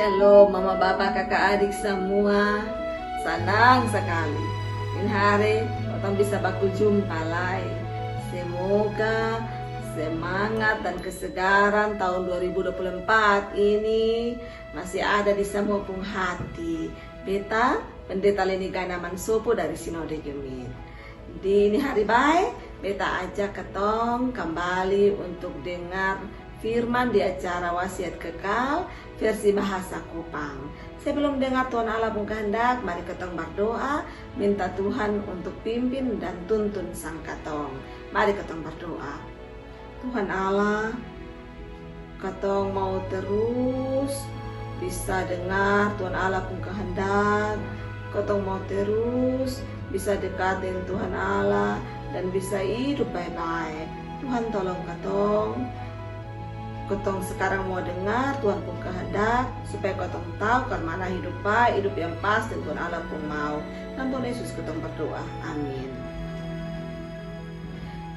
Shalom mama bapak kakak adik semua. Senang sekali ini hari kita bisa baku jumpa lagi. Semoga semangat dan kesegaran tahun 2024 ini masih ada di semua pung hati. Beta Pendeta Leni Ganaman Sopo dari Sinode Gemit. Di ini hari baik, beta ajak ketong kembali untuk dengar firman di acara Wasiat Kekal versi bahasa Kupang. Sebelum dengar Tuhan Allah pun kehendak, mari ketong berdoa, minta Tuhan untuk pimpin dan tuntun sang ketong. Mari ketong berdoa. Tuhan Allah, ketong mau terus bisa dengar Tuhan Allah pun kehendak, ketong mau terus bisa dekat dengan Tuhan Allah dan bisa hidup baik-baik. Tuhan tolong ketong sekarang mau dengar Tuhan pun kehendak supaya ketong tahu ke mana hidup baik, hidup yang pas dan Tuhan Allah pun mau. Dan Tuhan Yesus ketong berdoa. Amin.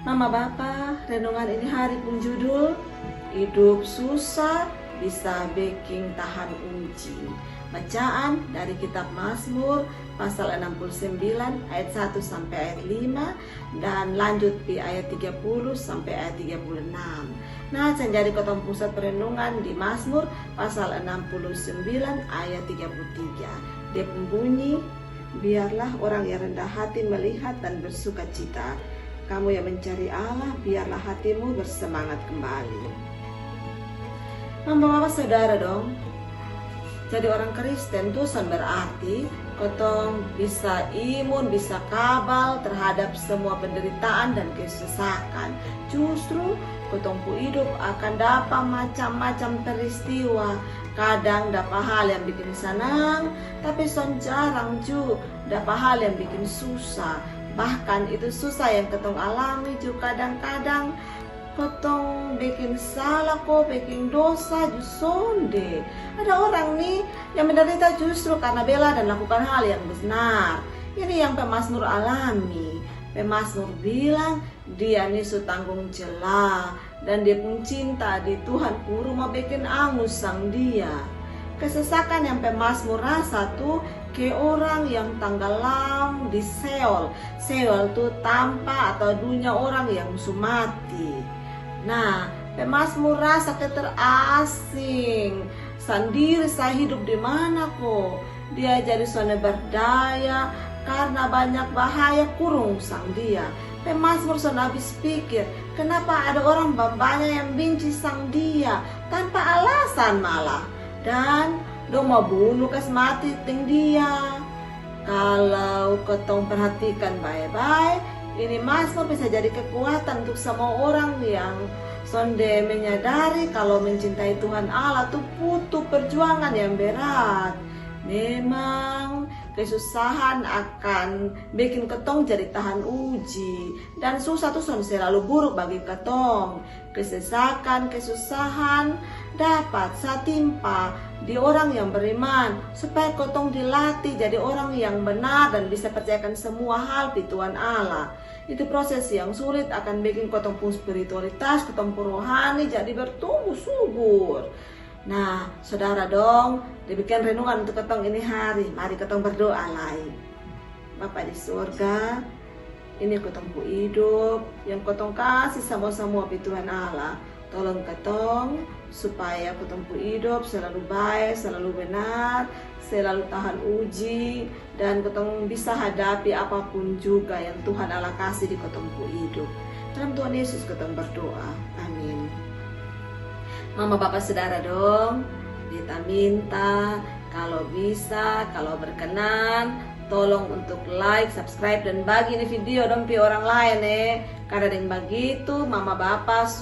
Mama Bapa, renungan ini hari pun judul hidup susah bisa bikin tahan uji. Bacaan dari kitab Mazmur pasal 69 ayat 1 sampai ayat 5 dan lanjut di ayat 30 sampai ayat 36. Nah, jadi ketong pusat perenungan di Mazmur pasal 69 ayat 33. Dia bunyi, biarlah orang yang rendah hati melihat dan bersuka cita. Kamu yang mencari Allah, biarlah hatimu bersemangat kembali. Mama saudara dong, jadi orang Kristen tuh berarti ketong bisa imun, bisa kabal terhadap semua penderitaan dan kesesakan. Justru ketong pu hidup akan dapat macam-macam peristiwa. Kadang dapat hal yang bikin senang, tapi jarang juga dapat hal yang bikin susah. Bahkan itu susah yang ketong alami juga kadang-kadang ketong bikin salah kok, bikin dosa sonde. Ada orang nih yang menderita justru karena bela dan lakukan hal yang benar. Ini yang pemazmur alami. Pemazmur bilang dia nih tanggung jela dan dia pun cinta di Tuhan pun rumah bikin angus sang dia. Kesesakan yang pemazmur rasa tuh ke orang yang tenggelam di Seol. Seol tuh tanpa atau dunia orang yang mati. Nah, pemazmur rasa terasing, sendiri saya hidup di mana kok. Dia jadi soalnya berdaya karena banyak bahaya kurung sang dia. Pemazmur soalnya habis pikir, kenapa ada orang banyak yang benci sang dia tanpa alasan malah. Dan dong mau bunuh mati ting dia. Kalau ketong perhatikan baik-baik, ini Mazmur bisa jadi kekuatan untuk semua orang yang sonde menyadari kalau mencintai Tuhan Allah tuh butuh perjuangan yang berat. Memang kesusahan akan bikin ketong jadi tahan uji, dan susah tuh selalu buruk bagi ketong. Kesusahan dapat satimpa di orang yang beriman supaya ketong dilatih jadi orang yang benar dan bisa percayakan semua hal di Tuhan Allah. Itu proses yang sulit akan bikin ketong pun spiritualitas, ketong pun rohani jadi bertumbuh subur. Nah, saudara dong, dibikin renungan untuk ketong ini hari. Mari ketong berdoa lain. Bapa di surga, ini ketong pu hidup yang ketong kasih sama-sama di Tuhan Allah. Tolong ketong supaya ketong pu hidup selalu baik, selalu benar, selalu tahan uji, dan ketong bisa hadapi apapun juga yang Tuhan Allah kasih di ketong pu hidup. Dalam Tuhan Yesus ketong berdoa. Amin. Mama bapak saudara dong, kita minta kalau bisa, kalau berkenan, tolong untuk like, subscribe dan bagi ini video dong pi orang lain karena dengan begitu mama bapak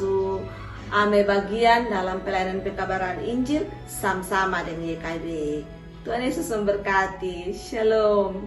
ame bagian dalam pelayanan pekabaran Injil sama-sama dengan YKB. Tuhan Yesus memberkati. Shalom.